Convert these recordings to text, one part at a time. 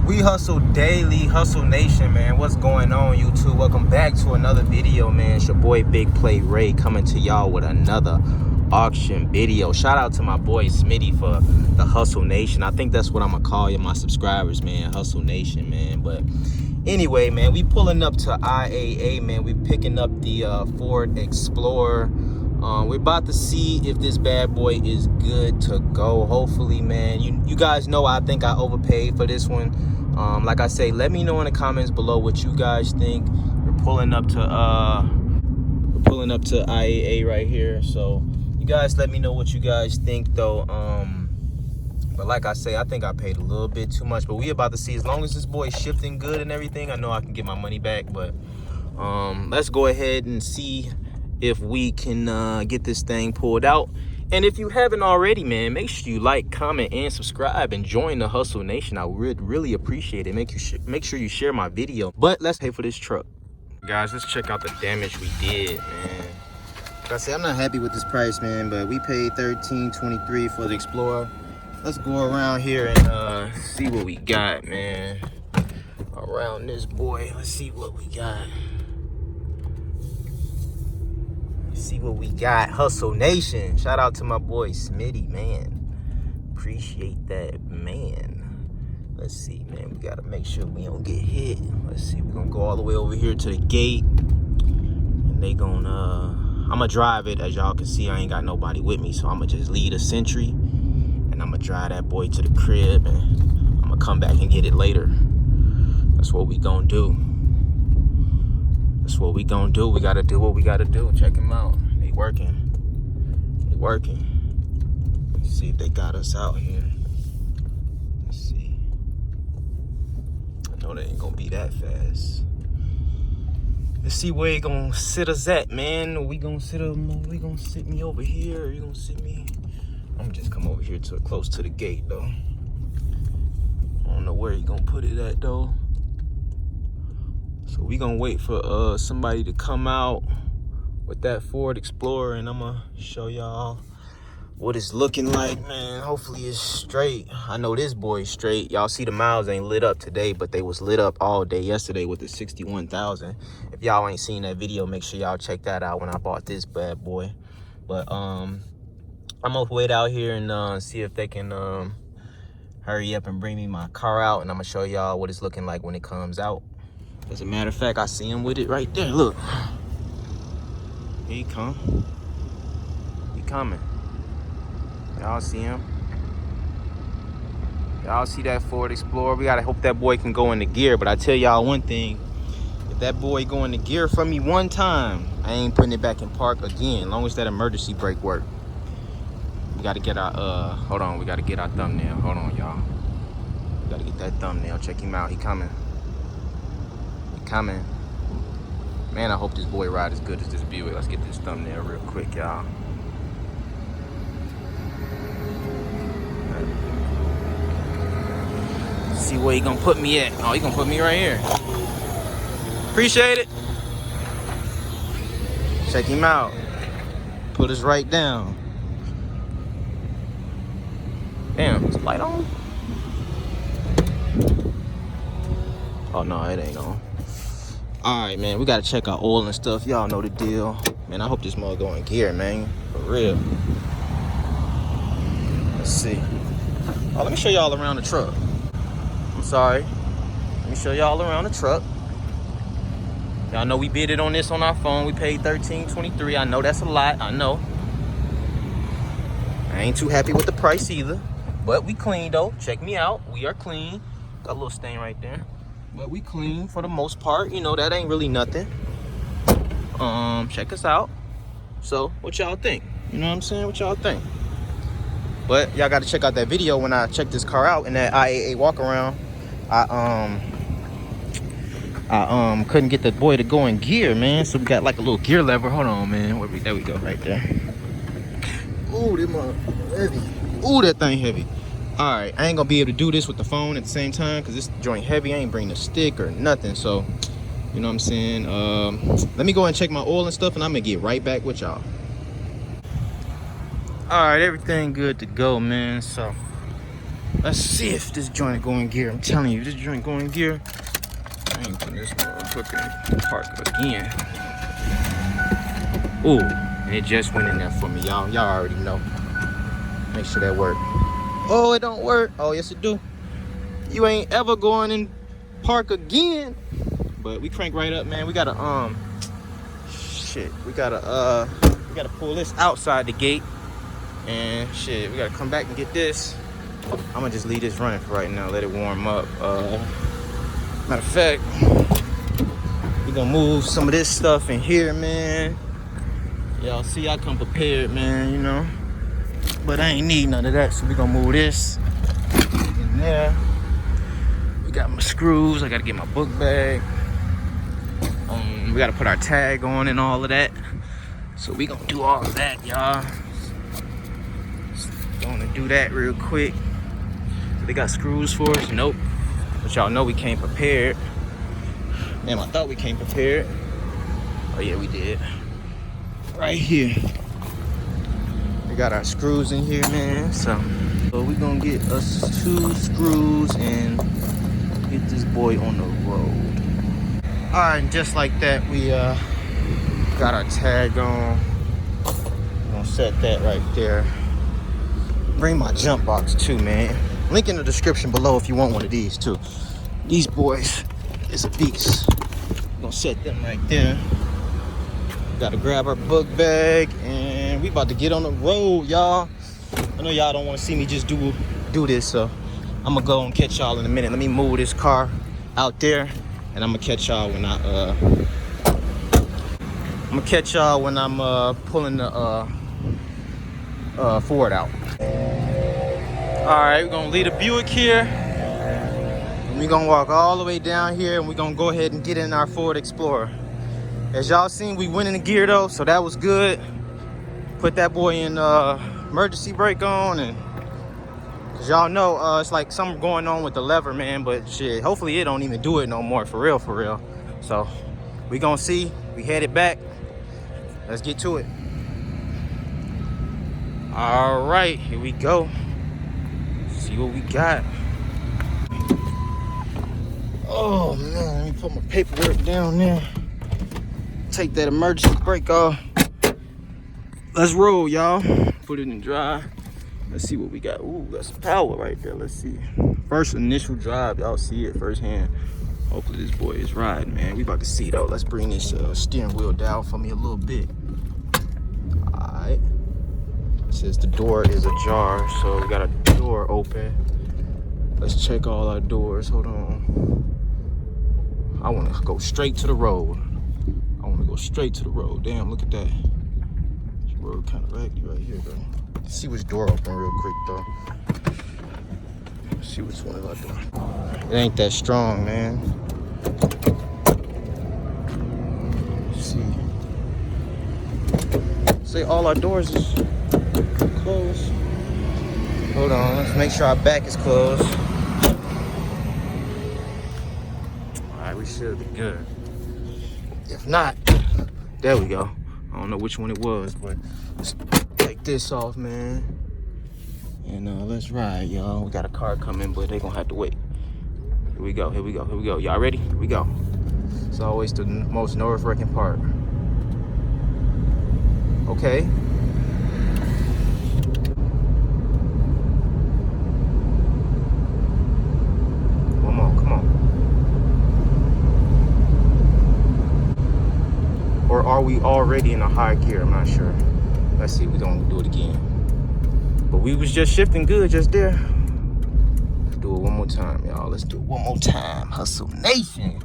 We hustle daily, hustle nation, man. What's going on, YouTube? Welcome back to another video, man. It's your boy Big Play Ray coming to y'all with another auction video. Shout out to my boy Smitty for the Hustle Nation. I think that's what I'm gonna call you, my subscribers, man. Hustle Nation, man. But anyway, man, we pulling up to IAA, man. We picking up the Ford Explorer. We're about to see if this bad boy is good to go. Hopefully, man. You guys know I think I overpaid for this one. Like I say, let me know in the comments below what you guys think. We're pulling up to IAA right here. So you guys let me know what you guys think though. But like I say, I think I paid a little bit too much. But we about to see. As long as this boy is shifting good and everything, I know I can get my money back. But let's go ahead and see if we can get this thing pulled out. And if you haven't already, man, make sure you like, comment, and subscribe and join the Hustle Nation. I would really appreciate it. Make sure you share my video. But let's pay for this truck. Guys, let's check out the damage we did, man. Like I said, I'm not happy with this price, man, but we paid $13.23 for the Explorer. Let's go around here and see what we got, man. Around this boy, let's see what we got. See what we got. Hustle Nation. Shout out to my boy Smitty, man. Appreciate that, man. Let's see, man. We gotta make sure we don't get hit. Let's see. We're gonna go all the way over here to the gate, and they gonna I'm gonna drive it. As y'all can see, I ain't got nobody with me, so I'm gonna just lead a sentry, and I'm gonna drive that boy to the crib, and I'm gonna come back and get it later. That's what we gonna do. That's what we gonna do. We gotta do what we gotta do. Check them out. They working. They working. Let's see if they got us out here. Let's see. I know they ain't gonna be that fast. Let's see where they gonna sit us at, man. Are we gonna sit me over here? Or you gonna sit me? I'm gonna just come over here to close to the gate though. I don't know where you gonna put it at though. So we gonna wait for somebody to come out with that Ford Explorer, and I'm gonna show y'all what it's looking like, man. Hopefully it's straight. I know this boy's straight. Y'all see the miles ain't lit up today, but they was lit up all day yesterday with the 61,000. If y'all ain't seen that video, make sure y'all check that out when I bought this bad boy. But I'm gonna wait out here and see if they can hurry up and bring me my car out, and I'm gonna show y'all what it's looking like when it comes out. As a matter of fact, I see him with it right there. Look. Here he come. He coming. Y'all see him? Y'all see that Ford Explorer? We gotta hope that boy can go into gear. But I tell y'all one thing. If that boy go into gear for me one time, I ain't putting it back in park again. As long as that emergency brake work. We gotta get our, hold on. We gotta get our thumbnail. Hold on, y'all. We gotta get that thumbnail. Check him out. He coming. Coming. Man, I hope this boy ride as good as this Buick. Let's get this thumbnail real quick, y'all. See where he gonna put me at. Oh, he gonna put me right here. Appreciate it. Check him out. Put us right down. Damn, is the light on? Oh no, it ain't on. All right, man, we gotta check our oil and stuff. Y'all know the deal. Man, I hope this mother go in gear, man. For real. Let's see. Oh, let me show y'all around the truck. I'm sorry. Let me show y'all around the truck. Y'all know we bid it on this on our phone. We paid $13.23. I know that's a lot. I know. I ain't too happy with the price either. But we clean, though. Check me out. We are clean. Got a little stain right there. But we clean for the most part. You know, that ain't really nothing. Check us out. So, what y'all think? You know what I'm saying? What y'all think? But y'all got to check out that video when I checked this car out in that IAA walk around. I couldn't get the boy to go in gear, man. So we got like a little gear lever. Hold on, man. There we go, right there. Ooh, that motherfucker heavy. Ooh, that thing heavy. All right, I ain't gonna be able to do this with the phone at the same time because this joint heavy. I ain't bringing a stick or nothing, so you know what I'm saying. Let me go and check my oil and stuff, and I'm gonna get right back with y'all. All right, everything good to go, man. So Let's see if this joint go in gear. I'm telling you, this joint go in gear. I ain't putting this motherfucker in park again. Ooh, and it just went in there for me, y'all. Y'all already know. Make sure that work. Oh, it don't work. Oh, yes it do. You ain't ever going in park again. But we crank right up, man. We gotta we gotta pull this outside the gate. And shit, we gotta come back and get this. I'm gonna just leave this running for right now, let it warm up. Matter of fact, we're gonna move some of this stuff in here, man. Y'all see I come prepared, man, you know. But I ain't need none of that, so we're gonna move this in there. We got my screws, I gotta get my book bag. We gotta put our tag on and all of that. So we gonna do all of that, y'all. Gonna do that real quick. They got screws for us? Nope. But y'all know we came prepared. Damn, I thought we came prepared. Oh yeah, we did. Right here. We got our screws in here, man. So we gonna get us 2 screws and get this boy on the road. All right, and just like that, we got our tag on. We're gonna set that right there. Bring my jump box too, man. Link in the description below if you want one of these too. These boys is a beast. We're gonna set them right there. Gotta grab our book bag and we about to get on the road, y'all. I know y'all don't want to see me just do this, so I'm gonna go and catch y'all in a minute. Let me move this car out there, and I'm gonna catch y'all when I'm pulling the Ford out. All right, we're gonna leave the Buick here, and we're gonna walk all the way down here, and we're gonna go ahead and get in our Ford Explorer. As y'all seen, we went in the gear though, so that was good. Put that boy in emergency brake on, and cause y'all know it's like something going on with the lever, man. But shit, hopefully it don't even do it no more, for real. So we gonna see. We headed back. Let's get to it. All right, here we go. See what we got. Oh man, let me put my paperwork down there. Take that emergency brake off. Let's roll, y'all. Put it in drive. Let's see what we got. Ooh, got some power right there. Let's see. First initial drive, y'all see it firsthand. Hopefully this boy is riding, man. We about to see though. Let's bring this steering wheel down for me a little bit. All right. It says the door is ajar, so we got a door open. Let's check all our doors. Hold on. I want to go straight to the road. Damn, look at that. This road kind of raggedy right here, though. Let's see which door open real quick, though. Let's see which one is our door. It ain't that strong, man. Let's see. Say all our doors is closed. Hold on, let's make sure our back is closed. All right, we should be good. If not, there we go. I don't know which one it was, but let's take this off, man. And let's ride, y'all. We got a car coming, but they gonna have to wait. Here we go. Y'all ready? Here we go. It's always the most nerve-wracking part. Okay. Come on. Or are we already in a high gear? I'm not sure. Let's see, we're gonna do it again. But we was just shifting good just there. Let's do it one more time, y'all. Let's do it one more time. Hustle Nation.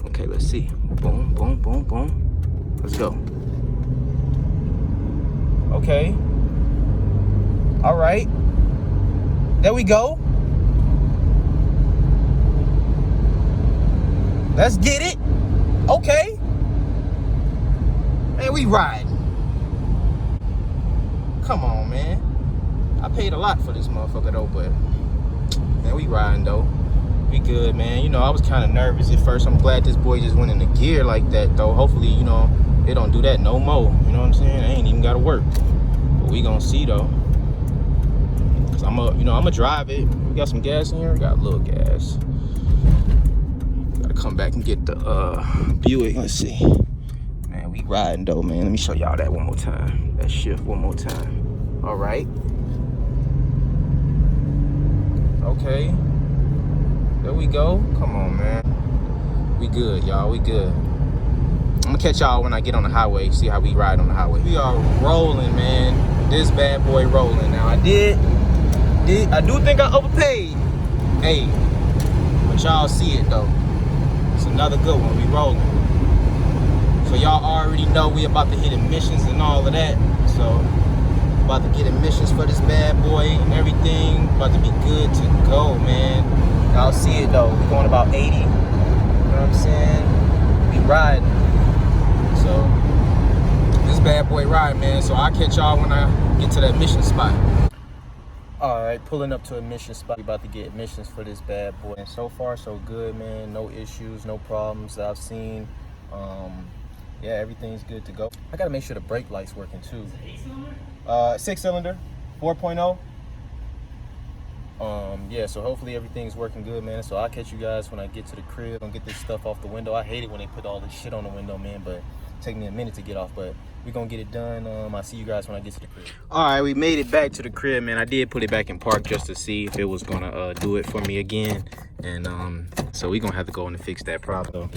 Okay, let's see. Boom. Let's go. Okay. All right. There we go. Let's get it. Okay. Man, we riding. Come on, man. I paid a lot for this motherfucker though, but man, we riding though. We good, man. You know, I was kind of nervous at first. I'm glad this boy just went in the gear like that though. Hopefully, you know, they don't do that no more. You know what I'm saying? I ain't even gotta work. But we gonna see though. Cause I'm gonna drive it. We got some gas in here. We got a little gas. Gotta come back and get the Buick. Let's see. Man, we riding though, man. Let me show y'all that one more time. That shift one more time. All right. Okay. There we go. Come on, man. We good, y'all. We good. I'm gonna catch y'all when I get on the highway. See how we ride on the highway. We are rolling, man. This bad boy rolling. Now I do think I overpaid. Hey, but y'all see it though. It's another good one. We rolling. So y'all already know we about to hit emissions and all of that. So about to get emissions for this bad boy and everything. About to be good to go, man. Y'all see it though. We're going about 80. You know what I'm saying? We riding. So this bad boy ride, man. So I'll catch y'all when I get to that mission spot. All right, pulling up to a mission spot. We about to get emissions for this bad boy. And so far, so good, man. No issues, no problems that I've seen. Yeah, everything's good to go. I gotta make sure the brake light's working too. 6-cylinder, 4.0. Yeah, so hopefully everything's working good, man. So I'll catch you guys when I get to the crib and get this stuff off the window. I hate it when they put all this shit on the window, man, but it take me a minute to get off, but we're gonna get it done. I'll see you guys when I get to the crib. All right, we made it back to the crib, man. I did put it back in park just to see if it was gonna do it for me again, and so we gonna have to go in and fix that problem.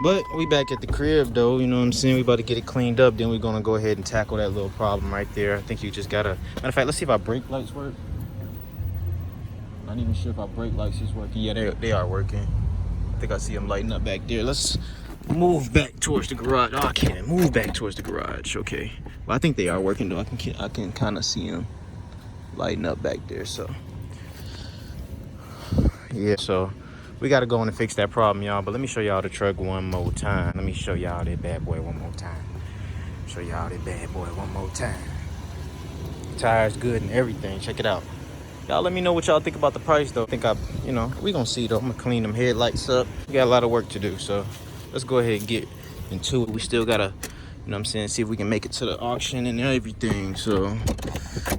But we back at the crib though, you know what I'm saying? We about to get it cleaned up, then we're gonna go ahead and tackle that little problem right there. I think you just gotta, matter of fact, let's see if our brake lights work. Not even sure if our brake lights is working. Yeah, they are working. I think I see them lighting up back there. Let's move back towards the garage. Oh, I can't move back towards the garage. Okay, well, I think they are working though. I can kind of see them lighting up back there. So yeah, so we got to go in and fix that problem, y'all. But let me show y'all the truck one more time. Let me show y'all that bad boy one more time. Show y'all that bad boy one more time. Tires good and everything. Check it out. Y'all let me know what y'all think about the price though. I think we gonna see though. I'm gonna clean them headlights up. We got a lot of work to do, so let's go ahead and get into it. We still gotta, you know what I'm saying, see if we can make it to the auction and everything. So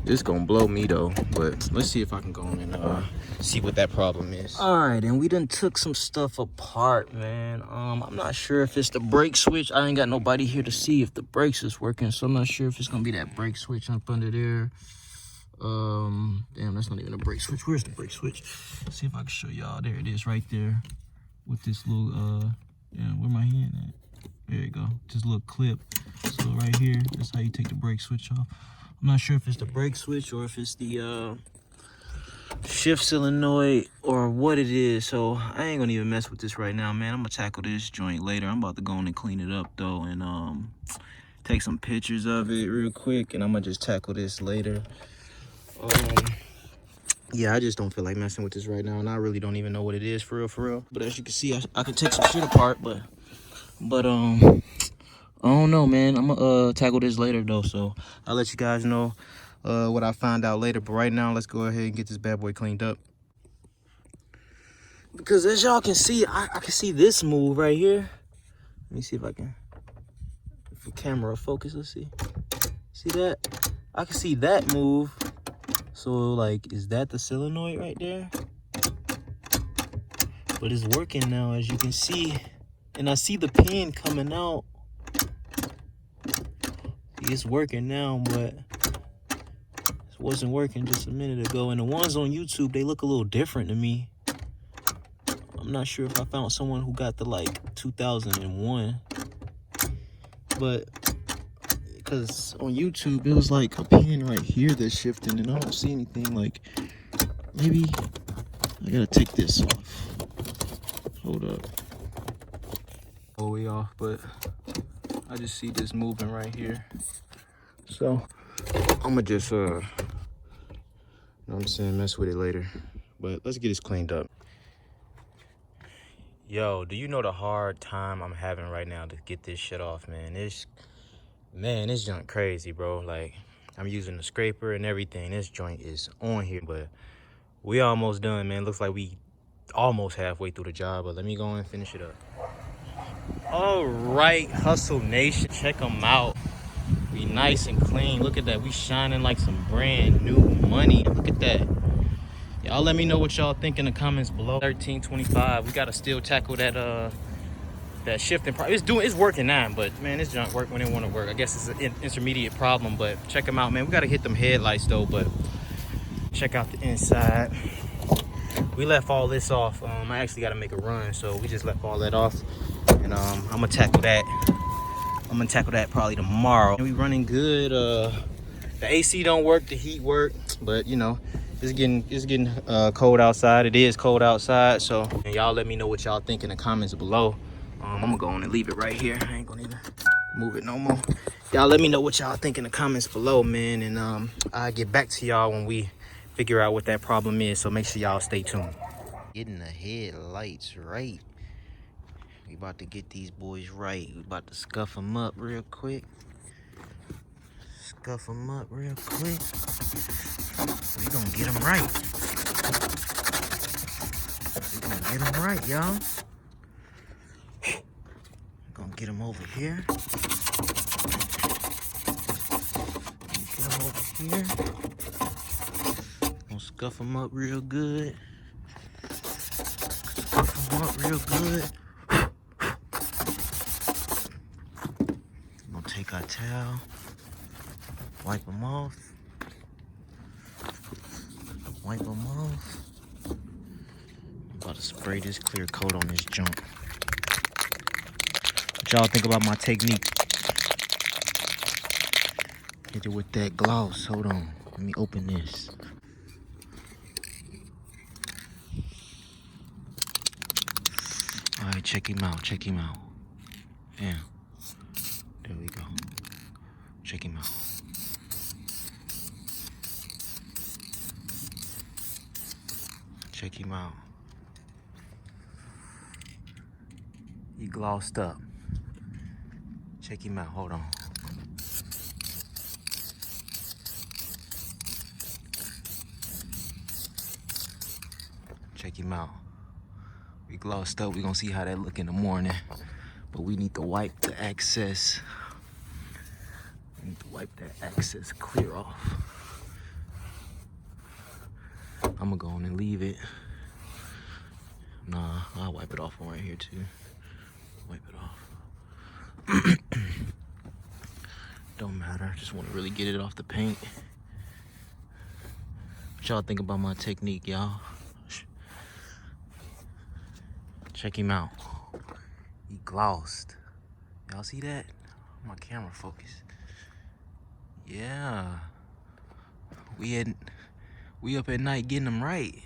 this gonna blow me though, but let's see if I can go in and see what that problem is. All right, and we done took some stuff apart, man. I'm not sure if it's the brake switch. I ain't got nobody here to see if the brakes is working, so I'm not sure if it's gonna be that brake switch up under there. Damn, that's not even a brake switch. Where's the brake switch? Let's see if I can show y'all. There it is right there with this little yeah, where my hand at? There you go. This little clip. So right here, that's how you take the brake switch off. I'm not sure if it's the brake switch or if it's the shift solenoid or what it is. So I ain't gonna even mess with this right now, man. I'm gonna tackle this joint later. I'm about to go in and clean it up though, and take some pictures of it real quick, and I'm gonna just tackle this later. Yeah, I just don't feel like messing with this right now, and I really don't even know what it is for real. But as you can see, I can take some shit apart, but I don't know, man. I'm gonna tackle this later though, so I'll let you guys know what I find out later. But right now, let's go ahead and get this bad boy cleaned up, because as y'all can see, I can see this move right here. Let me see if I can, if the camera focus. Let's see that? I can see that move. So, like, is that the solenoid right there? But it's working now, as you can see. And I see the pin coming out. It's working now, but it wasn't working just a minute ago. And the ones on YouTube, they look a little different to me. I'm not sure if I found someone who got the, like, 2001. But because on YouTube, it was like a pin right here that's shifting, and I don't see anything. Like, maybe I gotta take this off. Hold up. All the way off, but I just see this moving right here. So I'm gonna just, you know what I'm saying, mess with it later. But let's get this cleaned up. Yo, do you know the hard time I'm having right now to get this shit off, man? This joint crazy, bro. Like, I'm using the scraper and everything. This joint is on here, but we almost done, man. Looks like we almost halfway through the job, but let me go and finish it up. All right, Hustle Nation, check them out. We nice and clean. Look at that. We shining like some brand new money. Look at that. Y'all let me know what y'all think in the comments below. 1325. We gotta still tackle that that shifting problem. It's working now, but man, this junk work when it want to work. I guess it's an intermediate problem, but check them out, man. We gotta hit them headlights though, but check out the inside. We left all this off. I actually gotta make a run, so we just left all that off, and I'm gonna tackle that. I'm gonna tackle that probably tomorrow. We running good. The AC don't work, the heat work, but you know, it's getting cold outside. It is cold outside, so y'all let me know what y'all think in the comments below. I'm gonna go on and leave it right here. I ain't gonna even move it no more. Y'all let me know what y'all think in the comments below, man, and I'll get back to y'all when we figure out what that problem is, so make sure y'all stay tuned. Getting the headlights right. We about to get these boys right. We about to scuff them up real quick. Scuff them up real quick. We gonna get them right. We gonna get them right, y'all. Gonna get them over here. Get them over here. Gonna scuff them up real good. Scuff them up real good. Gonna take our towel. Wipe them off. Wipe them off. I'm about to spray this clear coat on this junk. What y'all think about my technique? Hit it with that gloss. Hold on. Let me open this. All right, check him out. Check him out. Yeah. There we go. Check him out. Check him out. He glossed up. Check him out. Hold on. Check him out. We glossed up. We're gonna see how that look in the morning. But we need to wipe the excess. We need to wipe that excess clear off. I'm gonna go on and leave it. Nah, I'll wipe it off on right here too. Wipe it off. Don't matter. I just want to really get it off the paint. What y'all think about my technique, y'all? Check him out. He glossed. Y'all see that? My camera focus. Yeah. We up at night getting them right.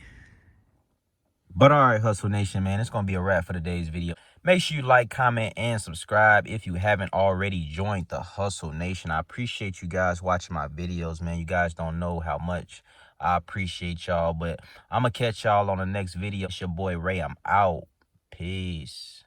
But all right, Hustle Nation, man, it's going to be a wrap for today's video. Make sure you like, comment, and subscribe if you haven't already joined the Hustle Nation. I appreciate you guys watching my videos, man. You guys don't know how much I appreciate y'all. But I'm going to catch y'all on the next video. It's your boy Ray. I'm out. Peace.